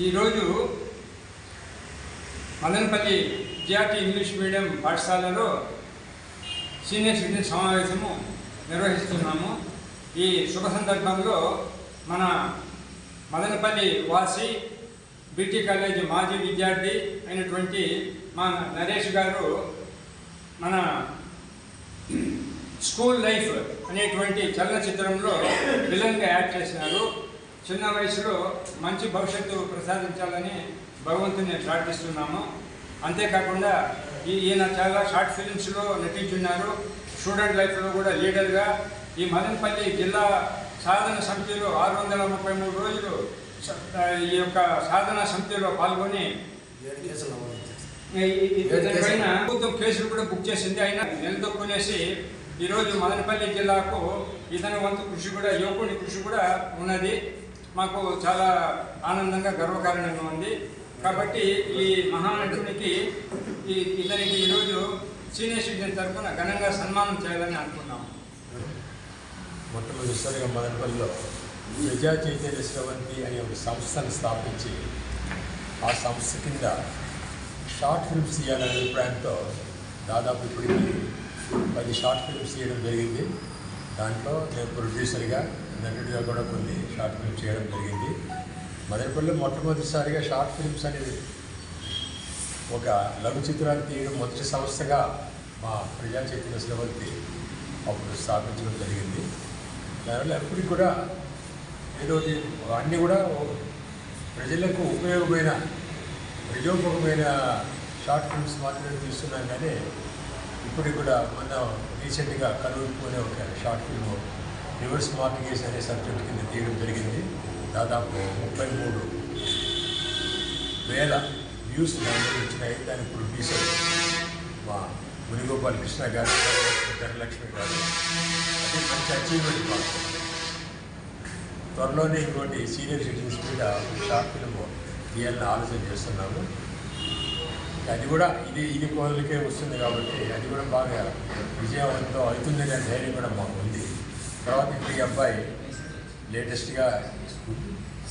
ఈరోజు Madanapalle GRT English medium పాఠశాలలో senior citizen సమావేశము నిర్వహిస్తున్నాము. ఈ శుభ సందర్భంలో మన మదనపల్లి వాసి బీటీ కాలేజీ మాజీ విద్యార్థి అయినటువంటి మా నరేష్ గారు మన స్కూల్ లైఫ్ అనేటువంటి చలనచిత్రంలో విలన్గా యాక్ట్ చేసినారు. చిన్న వయసులో మంచి భవిష్యత్తు ప్రసాదించాలని భగవంతుని ప్రార్థిస్తున్నాము. అంతేకాకుండా ఈయన చాలా షార్ట్ ఫిలిమ్స్లో నటించున్నారు. స్టూడెంట్ లైఫ్లో కూడా లీడర్గా ఈ మదనపల్లి జిల్లా సాధన సమితిలో 633 రోజులు ఈ యొక్క సాధన సమితిలో పాల్గొని పైన ప్రభుత్వం కేసులు కూడా బుక్ చేసింది. అయినా నిలదొక్కునేసి ఈరోజు మదనపల్లి జిల్లాకు ఇతని వంతు కృషి కూడా, యువకుని కృషి కూడా ఉన్నది. మాకు చాలా ఆనందంగా గర్వకారణంగా ఉంది. కాబట్టి ఈ మహానటునికి ఇతనికి ఈరోజు సీనియర్ సిటిజన్ తరఫున ఘనంగా సన్మానం చేయాలని అనుకున్నాము. మొట్టమొదటిసారిగా మదనపల్లిలో ప్రజా చైతన్య స్రవంతి అనే ఒక సంస్థను స్థాపించి ఆ సంస్థ కింద షార్ట్ ఫిల్మ్స్ తీయాలనే అభిప్రాయంతో దాదాపు ఇప్పటికి 10 షార్ట్ ఫిల్మ్స్ చేయడం జరిగింది. దాంట్లో నేను ప్రొడ్యూసర్గా, నటుడిగా కూడా కొన్ని షార్ట్ ఫిల్మ్స్ చేయడం జరిగింది. మదనపల్లిలో మొట్టమొదటిసారిగా షార్ట్ ఫిల్మ్స్ అనేది ఒక లఘు చిత్రాన్ని తీయడం మొదటి సంస్థగా మా ప్రజా చైతన్య స్రవంతి అప్పుడు స్థాపించడం జరిగింది. దానివల్ల ఎప్పటికి కూడా ఏదో అన్నీ కూడా ప్రజలకు ప్రజోపకమైన షార్ట్ ఫిల్మ్స్ మాత్రమే తీస్తున్నాం. కానీ ఇప్పటికి కూడా మనం రీసెంట్గా కనువిప్పు అనే ఒక షార్ట్ ఫిల్మ్ రివర్స్ మార్టిగేజ్ అనే సబ్జెక్ట్ కింద తీయడం జరిగింది. దాదాపు 33,000 వ్యూస్ దాని వచ్చినాయి. దాని ప్రొడ్యూసర్ మా మునిగోపాల్ కృష్ణ గారు, ధనలక్ష్మి గారు. అది మంచి అచీవ్మెంట్ మాకు. త్వరలోనే ఇంకోటి సీనియర్ సిటిజన్స్ మీద షార్ట్ ఫిల్మ్ తీయాలని ఆలోచన చేస్తున్నాము. అది కూడా ఇది కోదలకే వస్తుంది కాబట్టి అది కూడా బాగా విజయవంతం అవుతుందనే ధైర్యం కూడా మాకు ఉంది. తర్వాత ఇప్పుడు ఈ అబ్బాయి లేటెస్ట్గా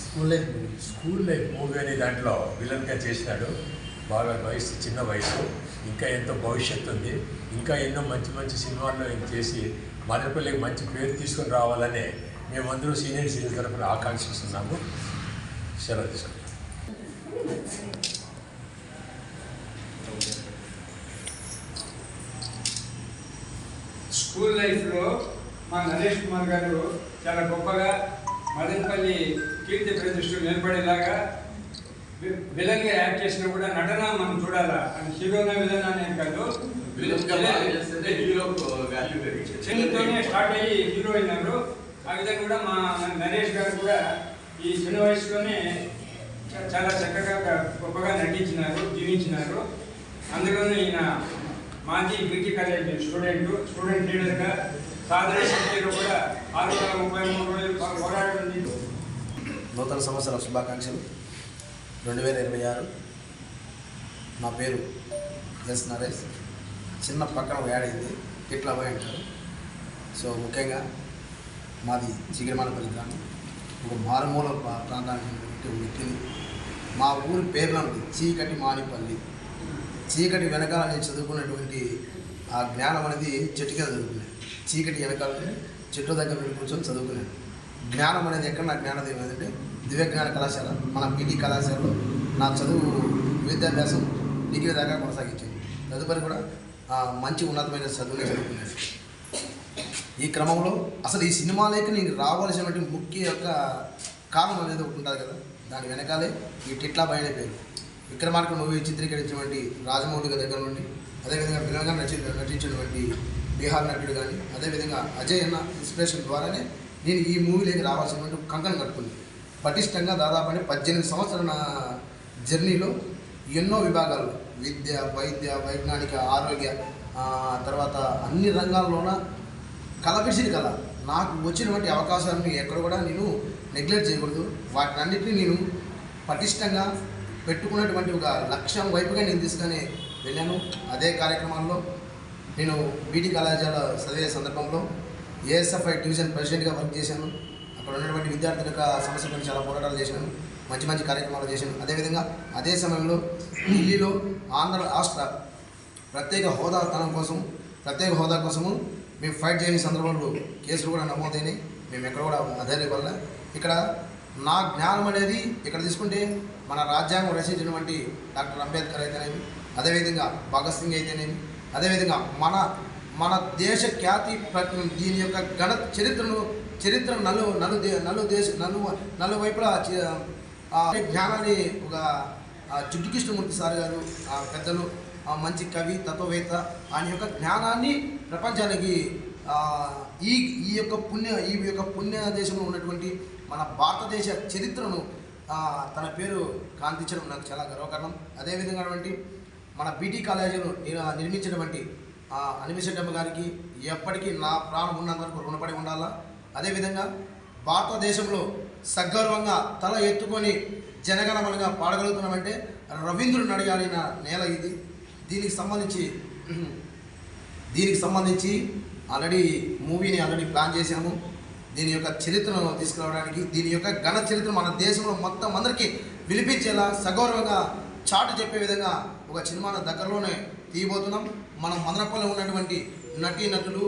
స్కూల్ లైఫ్ మూవీ అనే దాంట్లో విలన్గా చేసినాడు. బాగా చిన్న వయసు, ఇంకా ఎంతో భవిష్యత్తు ఉంది. ఇంకా ఎన్నో మంచి మంచి సినిమాల్లో చేసి మదనపల్లికి మంచి పేరు తీసుకొని రావాలని మేమందరూ సీనియర్ సిటిజన్ తరఫున ఆకాంక్షిస్తున్నాము. సెలవు తీసుకుంటాం. స్కూల్ లైఫ్లో మా నరేష్ కుమార్ గారు చాలా గొప్పగా మదనపల్లి కీర్తి ప్రతిష్టలు నిలబడేలాగా విలన్గా యాక్ట్ చేసినా కూడా నటన మనం చూడాలా. అని హీరోనా విలన్ అనే కాదు, చిన్నతోనే స్టార్ట్ అయ్యి హీరో అయినారు. ఆ విధంగా కూడా మా నరేష్ గారు కూడా ఈ చిన్న వయసులోనే చాలా చక్కగా గొప్పగా నటించినారు, జీవించినారు. అందులోనే ఈయన మాజీ బీటీ కాలేజ్ స్టూడెంట్ లీడర్గా సాధన సమితిలో కూడా 633 రోజులు పోరాటం. నూతన సంవత్సరం శుభాకాంక్షలు 2026. నా పేరు ఎస్ నరేష్. చిన్న పక్కన యాడ్ అయింది ఇట్లా పోయి అంటారు. సో ముఖ్యంగా మాది చిగిరిమానపల్లి గ్రామం, ఒక మారుమూల ప్రాంతానికి వ్యక్తిని. మా ఊరి పేర్లు చీకటి మానిపల్లి. చీకటి వెనకాల నేను చదువుకున్నటువంటి ఆ జ్ఞానం అనేది చెట్టు కింద చదువుకున్నాను. చీకటి వెనకాల చెట్టు దగ్గర వెళ్ళి కూర్చొని చదువుకున్నాను. జ్ఞానం అనేది ఎక్కడ నా జ్ఞానం ఏమైందంటే దివ్యజ్ఞాన కళాశాల, మన పీటీ కళాశాలలో నా చదువు విద్యాభ్యాసం డిగ్రీ దాకా కొనసాగించింది. తదుపరి కూడా మంచి ఉన్నతమైన చదువునే చదువుకున్నాను. ఈ క్రమంలో అసలు ఈ సినిమాలోకి నేను రావాల్సినటువంటి ముఖ్య యొక్క కారణం అనేది ఒకటి ఉంటుంది కదా, దాని వెనకాలే ఈ టిట్లా బయట పేరు. విక్రమార్క మూవీ చిత్రీకరించినటువంటి రాజమౌళి గారి దగ్గర నుండి, అదేవిధంగా విలన్గా నటించినటువంటి బీహార్ నటుడు కానీ, అదేవిధంగా అజయ్ అన్న ఇన్స్పిరేషన్ ద్వారానే నేను ఈ మూవీలోకి రావాల్సినటువంటి కంకణం కట్టుకుంది. పటిష్టంగా దాదాపు 18 సంవత్సరాల జర్నీలో ఎన్నో విభాగాలు, విద్య, వైద్య, వైజ్ఞానిక, ఆరోగ్య, తర్వాత అన్ని రంగాల్లోన కళ నాకు వచ్చినటువంటి అవకాశాలను ఎక్కడ కూడా నేను నెగ్లెక్ట్ చేయకూడదు. వాటిని అన్నింటినీ నేను పటిష్టంగా పెట్టుకున్నటువంటి ఒక లక్ష్యం వైపుగా నేను తీసుకొని వెళ్ళాను. అదే కార్యక్రమాల్లో నేను బీటీ కళాశాల చదివే సందర్భంలో ఏఎస్ఎఫ్ఐ డివిజన్ ప్రెసిడెంట్గా వర్క్ చేశాను. అక్కడ ఉన్నటువంటి విద్యార్థుల యొక్క సమస్యలను చాలా పోరాటాలు చేశాను. మంచి మంచి కార్యక్రమాలు చేశాను. అదేవిధంగా అదే సమయంలో ఢిల్లీలో ఆంధ్ర రాష్ట్ర ప్రత్యేక హోదా కోసము మేము ఫైట్ చేయని సందర్భంలో కేసులు కూడా నమోదైనాయి. మేము ఎక్కడ కూడా అధైర్యపడలే. ఇక్కడ నా జ్ఞానం అనేది ఇక్కడ తీసుకుంటే మన రాజ్యాంగం రచించినటువంటి డాక్టర్ అంబేద్కర్ అయితేనేమి, అదేవిధంగా భగత్ సింగ్ అయితేనేమి, అదేవిధంగా మన దేశ ఖ్యాతి దీని యొక్క చరిత్రను నలువైపులా జ్ఞానాన్ని ఒక జిడ్డు కృష్ణమూర్తి సార్ గారు పెద్దలు మంచి కవి తత్వవేత్త ఆయన యొక్క జ్ఞానాన్ని ప్రపంచానికి ఈ యొక్క పుణ్య దేశంలో ఉన్నటువంటి మన భారతదేశ చరిత్రను తన పేరు కాంతించడం నాకు చాలా గర్వకారణం. అదేవిధంగా మన బీటీ కాలేజీను నిర్మించినటువంటి అనిమిశెట్టమ్మ గారికి ఎప్పటికీ నా ప్రాణం ఉన్నంత వరకు రుణపడి ఉండాలా. అదేవిధంగా భారతదేశంలో సగర్వంగా తల ఎత్తుకొని జనగణమనగా పాడగలుగుతున్నామంటే రవీంద్రుని అడిగాడిన నేల ఇది. దీనికి సంబంధించి ఆల్రెడీ మూవీని ప్లాన్ చేశాము. దీని యొక్క చరిత్రను తీసుకురావడానికి, దీని యొక్క ఘన చరిత్ర మన దేశంలో మొత్తం అందరికీ వినిపించేలా సగౌరవంగా చాటు చెప్పే విధంగా ఒక సినిమాను దగ్గరలోనే తీయబోతున్నాం. మనం మదనపల్లిలో ఉన్నటువంటి నటీనటులు,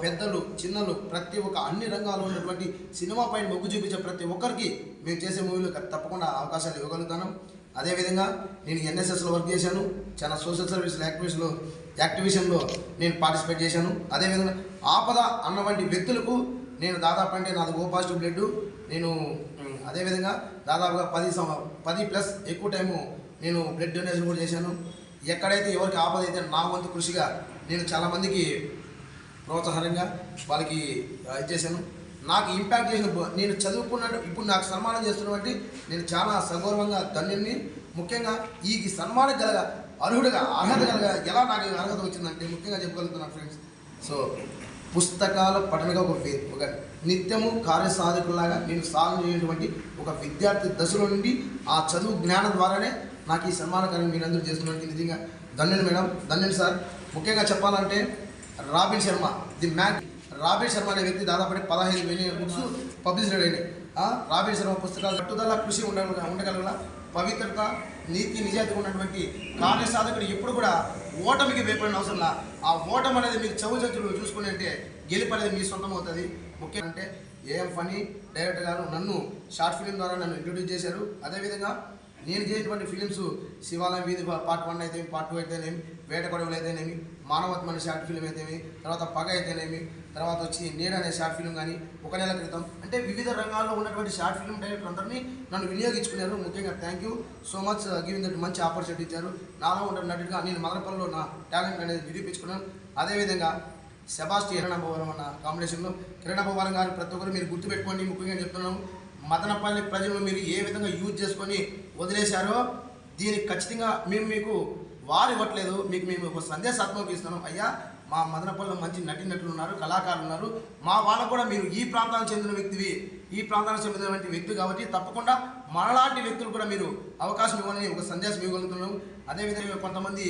పెద్దలు, చిన్నలు, ప్రతి ఒక్క అన్ని రంగాల్లో ఉన్నటువంటి సినిమా పైన మొగ్గు చూపించే ప్రతి ఒక్కరికి మేము చేసే మూవీలో తప్పకుండా అవకాశాలు ఇవ్వగలుగుతాను. అదేవిధంగా నేను ఎన్ఎస్ఎస్లో వర్క్ చేశాను. చాలా సోషల్ సర్వీస్ యాక్టివిషన్లో నేను పార్టిసిపేట్ చేశాను. అదేవిధంగా ఆపద అన్న వంటి వ్యక్తులకు నేను దాదాపు అంటే నాది ఓ పాజిటివ్ బ్లడ్. నేను అదేవిధంగా దాదాపుగా 10+ ఎక్కువ టైము నేను బ్లడ్ డొనేషన్ కూడా చేశాను. ఎక్కడైతే ఎవరికి ఆపద అయితే నా వంతు కృషిగా నేను చాలామందికి ప్రోత్సాహంగా వాళ్ళకి ఇచ్చేసాను. నాకు ఇంపాక్ట్ చేసిన నేను చదువుకున్నట్టు ఇప్పుడు నాకు సన్మానం చేస్తున్నటువంటి నేను చాలా సగౌరవంగా ధన్యుని. ముఖ్యంగా ఈ సన్మానం అర్హత ఎలా నాకు అర్హత వచ్చిందంటే ముఖ్యంగా చెప్పగలుగుతున్నాను ఫ్రెండ్స్. సో పుస్తకాల పఠనగా ఒక నిత్యము కార్యసాధకులాగా నేను సాధన చేయటువంటి ఒక విద్యార్థి దశలో నుండి ఆ చదువు జ్ఞానం ద్వారానే నాకు ఈ సన్మాన కార్యం మీరందరూ చేస్తున్నట్టు నిజంగా ధన్యుని మేడం, ధన్యుని సార్. ముఖ్యంగా చెప్పాలంటే రాబిన్ శర్మ అనే వ్యక్తి దాదాపు 15,000 బుక్స్ పబ్లిష్ అయినాయి. రాబిన్ శర్మ పుస్తకాలు పట్టుదల కృషి ఉండగల పవిత్రత, నీతి, నిజాయితీ ఉన్నటువంటి కార్యసాధకుడు ఎప్పుడు కూడా ఓటమికి భయపడిన అవసరం లా. ఆ ఓటమి అనేది మీరు చదువులు చూసుకుని అంటే గెలుపు అనేది మీ సొంతం అవుతుంది. ముఖ్యంగా అంటే ఏఎం ఫనీ డైరెక్టర్ గారు నన్ను షార్ట్ ఫిలిం ద్వారా నన్ను ఇంట్రొడ్యూస్ చేశారు. అదేవిధంగా నేను చేసినటువంటి ఫిలిమ్స్ శివాలయం వీధి పార్ట్ 1 అయితేమి, పార్ట్ 2 అయితేనేమి, వేటకొడవలు అయితేనేమి, మానవత్మ అనే షార్ట్ ఫిలిం అయితేమి, తర్వాత పగ అయితేనేమి, తర్వాత వచ్చి నీడ అనే షార్ట్ ఫిలిం కానీ 1 నెల క్రితం అంటే వివిధ రంగాల్లో ఉన్నటువంటి షార్ట్ ఫిలిం డైరెక్టర్ అందరినీ నన్ను వినియోగించుకున్నారు. ముఖ్యంగా thank you so much giving that మంచి ఆపర్చునిటీ ఇచ్చారు. నాలో ఉన్న నటుడిగా నేను మదనపల్లిలో నా టాలెంట్ అనేది నిరూపించుకున్నాను. అదేవిధంగా సెబాస్టియన్ కిరణ్ అబ్బవరం అన్న కాంబినేషన్లో కిరణ్ అబ్బవరం గారు ప్రతి ఒక్కరు మీరు గుర్తుపెట్టుకోండి. ముఖ్యంగా చెప్తున్నాము, మదనపల్లి ప్రజలు మీరు ఏ విధంగా యూజ్ చేసుకొని వదిలేశారో దీనికి ఖచ్చితంగా మేము మీకు వారు ఇవ్వట్లేదు, మీకు మేము ఒక సందేశాత్మక ఇస్తున్నాం. అయ్యా మా మదనపల్లిలో మంచి నటులు ఉన్నారు, కళాకారులు ఉన్నారు, మా వాళ్ళకు కూడా మీరు ఈ ప్రాంతానికి చెందిన వ్యక్తి కాబట్టి తప్పకుండా మనలాంటి వ్యక్తులు కూడా మీరు అవకాశం ఇవ్వాలని ఒక సందేశం ఇవ్వగలుగుతున్నాం. అదేవిధంగా కొంతమంది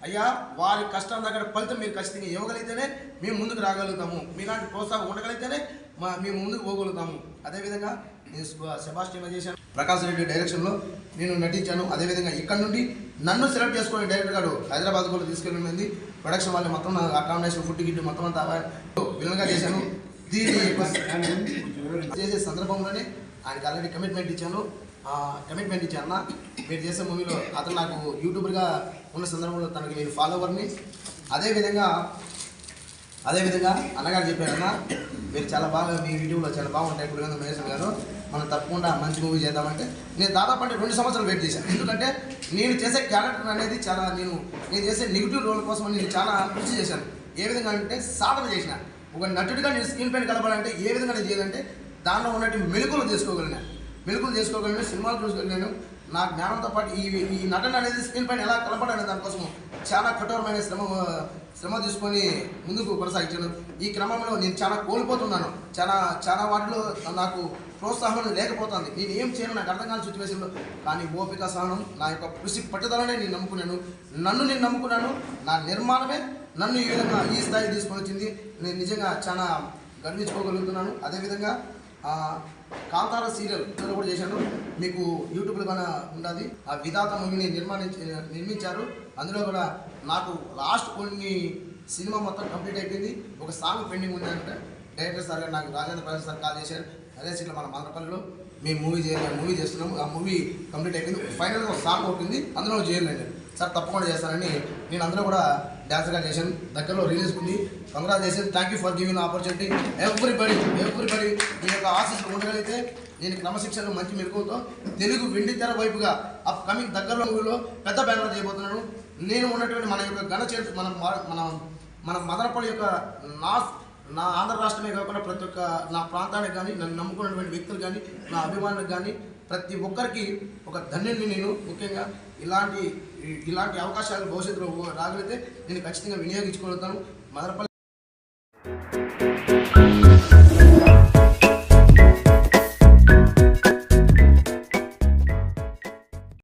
అయ్యా వారి కష్టం దగ్గర ఫలితం మీరు ఖచ్చితంగా ఇవ్వగలిగితేనే మేము ముందుకు రాగలుగుతాము, మీలాంటి ప్రోత్సాహం ఉండగలిగితేనే మేము ముందుకు పోగలుగుతాము. అదేవిధంగా నేను సెబాస్టియన్ చేశాను, ప్రకాష్ రెడ్డి డైరెక్షన్లో నేను నటించాను. అదేవిధంగా ఇక్కడ నుండి నన్ను సెలెక్ట్ చేసుకునే డైరెక్టర్ గారు హైదరాబాద్ కూడా తీసుకెళ్ళింది. ప్రొడక్షన్ వాళ్ళు మొత్తం అకామిడేషన్, ఫుడ్ గిట్టు మొత్తం అంతా విలన్గా చేశాను. దీన్ని చేసే సందర్భంలోనే ఆయనకి ఆల్రెడీ కమిట్మెంట్ ఇచ్చాను. అన్న మీరు చేసే మూవీలో అతను నాకు యూట్యూబర్గా ఉన్న సందర్భంలో తనకి నేను ఫాలోవర్ని. అదేవిధంగా అన్నగారు చెప్పారన్న మీరు చాలా బాగా మీ వీడియోలో చాలా బాగుంటాయి పులివెందు మహేశ్వర్ గారు, మనం తప్పకుండా మంచి మూవీ చేద్దామంటే నేను దాదాపు అంటే 2 సంవత్సరాలు వెయిట్ చేశాను. ఎందుకంటే నేను చేసే క్యారెక్టర్ అనేది చాలా నేను చేసే నెగిటివ్ రోల్ కోసం నేను చాలా కృషి చేశాను. ఏ విధంగా అంటే సాధన చేసిన ఒక నటుడిగా నేను స్క్రీన్ పైన కలపాలంటే ఏ విధంగా నేను చేయాలంటే దాంట్లో ఉన్నట్టు మెలకులు చేసుకోగలిగిన సినిమాలు చూసుకోగలిగాను. నా జ్ఞానంతో పాటు ఈ నటన అనేది స్క్రీన్ పైన ఎలా కలపడాలి దానికోసం చాలా కఠోరమైన శ్రమ తీసుకొని ముందుకు కొనసాగించాను. ఈ క్రమంలో నేను చాలా కోల్పోతున్నాను. చాలా వాటిలో నాకు ప్రోత్సాహం లేకపోతుంది. నేను ఏం చేయను నాకు అర్థం కాని సిచ్యువేషన్లో. కానీ ఓపిక సహనం, నా యొక్క కృషి పట్టుదలనే నేను నమ్ముకున్నాను. నేను నమ్ముకున్నాను. నా నిర్మాణమే నన్ను ఈ విధంగా ఈ స్థాయి తీసుకొని వచ్చింది. నేను నిజంగా చాలా గర్వించుకోగలుగుతున్నాను. అదేవిధంగా కాంతార సీరియల్ కూడా చేశాను, మీకు యూట్యూబ్లో కూడా ఉండాలి. ఆ విధాత మూవీని నిర్మించారు. అందులో కూడా నాకు లాస్ట్ కొన్ని సినిమా మొత్తం కంప్లీట్ అయిపోయింది. ఒక సాంగ్ పెండింగ్ ఉందంటే డైరెక్టర్ సార్ గారు నాకు రాజేంద్ర ప్రసాద్ సార్ కాల్ చేశారు. అదే సీట్లో మన మదనపల్లిలో మేము మూవీ చేస్తున్నాము. ఆ మూవీ కంప్లీట్ అయిపోయింది. ఫైనల్గా ఒక సాంగ్ అవుతుంది, అందులో చేయాలండి సార్, తప్పకుండా చేస్తానని నేను అందులో కూడా డాన్స్గా చేశాను. దగ్గరలో రిలీజ్ ఉంది. Congratulation, thank you for giving opportunity. Everybody మీ యొక్క ఆశీస్సులు ఉండగలిగితే నేను క్రమశిక్షణలో మంచి మెరుగుతో తెలుగు వెండి తెర వైపుగా అప్ కమింగ్ దగ్గరలో మూవీలో పెద్ద బ్యానర్ చేయబోతున్నాను. నేను ఉన్నటువంటి మన యొక్క ఘన చరిత్ర మన మదనపల్లి యొక్క నా ఆంధ్ర రాష్ట్రమే కాకుండా ప్రతి ఒక్క నా ప్రాంతానికి కానీ నన్ను నమ్ముకున్నటువంటి వ్యక్తులు కానీ నా అభిమానులకు కానీ ప్రతి ఒక్కరికి ఒక ధన్యుడిని నేను. ముఖ్యంగా ఇలాంటి అవకాశాలు భవిష్యత్తులో రాగలిగితే నేను ఖచ్చితంగా వినియోగించుకోగలుగుతాను. మదనపల్లి